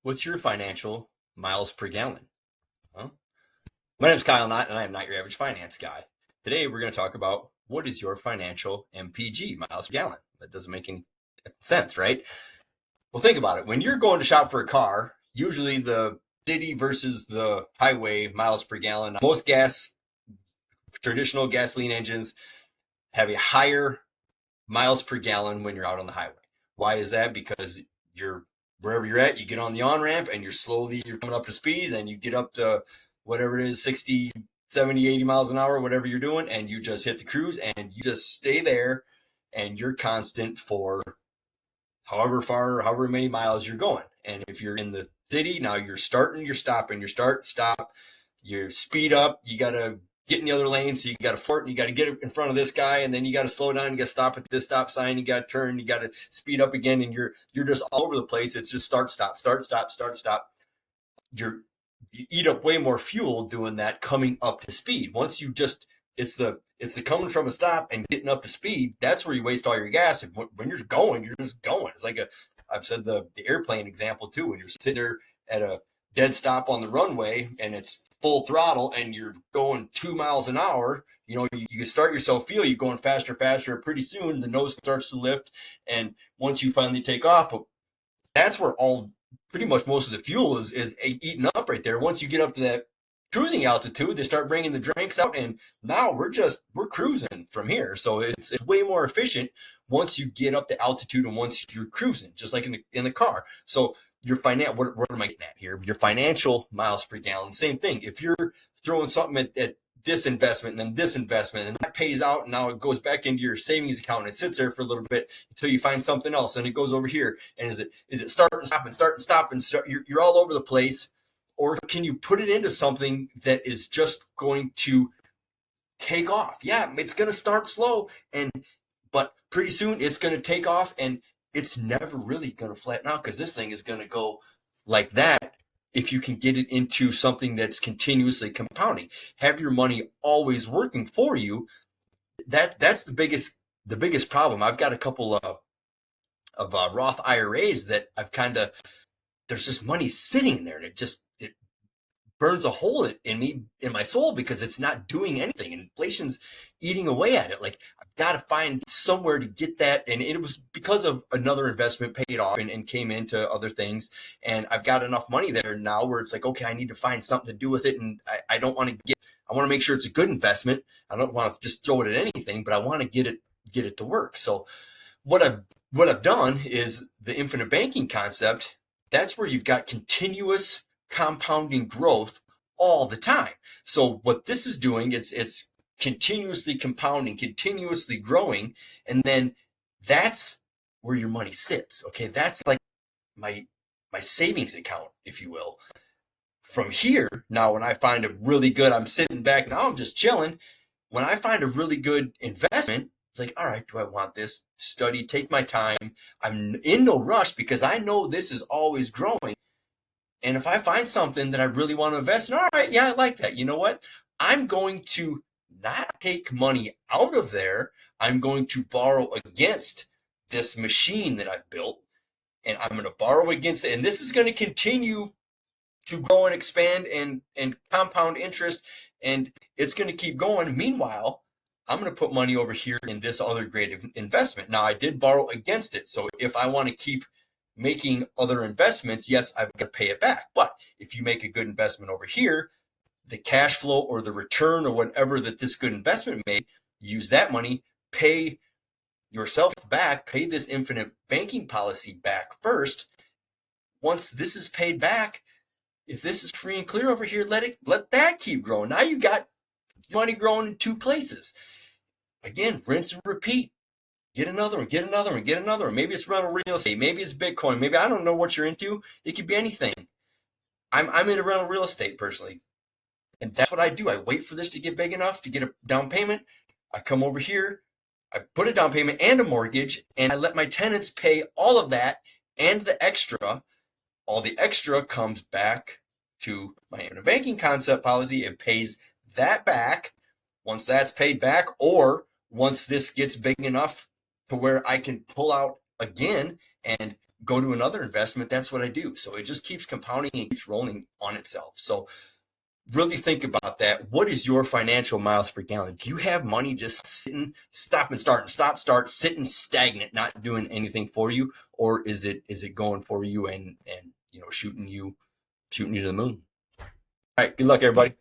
What's your financial miles per gallon? Well, my name is Kyle Knott, and I am not your average finance guy. Today, we're going to talk about what is your financial MPG, miles per gallon. That doesn't make any sense, right? Well, think about it. When you're going to shop for a car, usually the city versus the highway miles per gallon, most traditional gasoline engines have a higher miles per gallon when you're out on the highway. Why is that? Because you're wherever you're at, you get on the on-ramp and you're coming up to speed, and you get up to whatever it is, 60, 70, 80 miles an hour, whatever you're doing, and you just hit the cruise and you just stay there, and you're constant for however many miles you're going. And if you're in the city, now you're starting, you're stopping, you start, stop, you speed up, you got to get in the other lane, so you got to flirt, and you got to get in front of this guy, and then you got to slow down, you got to stop at this stop sign, you got to turn, you got to speed up again, and you're just all over the place. It's just start, stop, start, stop, start, stop. You eat up way more fuel doing that, coming up to speed. Once you just it's the coming from a stop and getting up to speed. That's where you waste all your gas. And when you're going, you're just going. It's like I've said the airplane example too. When you're sitting there at a dead stop on the runway and it's full throttle and you're going 2 miles an hour, you start yourself feel you going faster, faster. Pretty soon the nose starts to lift, and once you finally take off, that's where pretty much most of the fuel is eaten up right there. Once you get up to that cruising altitude, they start bringing the drinks out, and now we're cruising from here. So it's way more efficient once you get up to altitude and once you're cruising, just like in the car. So what am I getting at here? Your financial miles per gallon, same thing. If you're throwing something at this investment and then this investment, and that pays out, and now it goes back into your savings account and it sits there for a little bit until you find something else, and it goes over here. And is it start and stop and start? You're all over the place. Or can you put it into something that is just going to take off? Yeah, it's going to start slow, but pretty soon it's going to take off, and it's never really going to flatten out, because this thing is going to go like that if you can get it into something that's continuously compounding. Have your money always working for you. That's the biggest problem. I've got a couple of Roth IRAs that there's just money sitting there, and it burns a hole in my soul, because it's not doing anything. Inflation's eating away at it. Like, I've got to find somewhere to get that. And it was because of another investment paid off and came into other things. And I've got enough money there now where it's like, okay, I need to find something to do with it. And I want to make sure it's a good investment. I don't want to just throw it at anything, but I want to get it to work. So what I've done is the infinite banking concept. That's where you've got continuous compounding growth all the time. So what this is doing, it's continuously compounding, continuously growing, and then that's where your money sits. Okay, that's like my savings account, if you will. From here, now when I find a really good, I'm sitting back, now I'm just chilling. When I find a really good investment, it's like, all right, do I want this? Study, take my time. I'm in no rush, because I know this is always growing. And if I find something that I really want to invest in, all right, yeah, I like that. You know what? I'm going to not take money out of there. I'm going to borrow against this machine that I've built, and I'm going to borrow against it. And this is going to continue to grow and expand and compound interest, and it's going to keep going. Meanwhile, I'm going to put money over here in this other great investment. Now, I did borrow against it. So if I want to keep making other investments, yes, I've got to pay it back. But if you make a good investment over here, the cash flow or the return or whatever that this good investment made, use that money, pay yourself back, pay this infinite banking policy back first. Once this is paid back, if this is free and clear over here, let that keep growing. Now you got money growing in two places. Again, rinse and repeat. Get another one, get another one, get another one. Maybe it's rental real estate. Maybe it's Bitcoin. Maybe I don't know what you're into. It could be anything. I'm into rental real estate personally. And that's what I do. I wait for this to get big enough to get a down payment. I come over here. I put a down payment and a mortgage, and I let my tenants pay all of that and the extra. All the extra comes back to my infinite banking concept policy. It pays that back. Once that's paid back, or once this gets big enough to where I can pull out again and go to another investment, that's what I do. So it just keeps compounding and keeps rolling on itself. So really think about that. What is your financial miles per gallon? Do you have money just sitting, stop and start, sitting stagnant, not doing anything for you? Or is it going for you and shooting you to the moon? All right, good luck, everybody.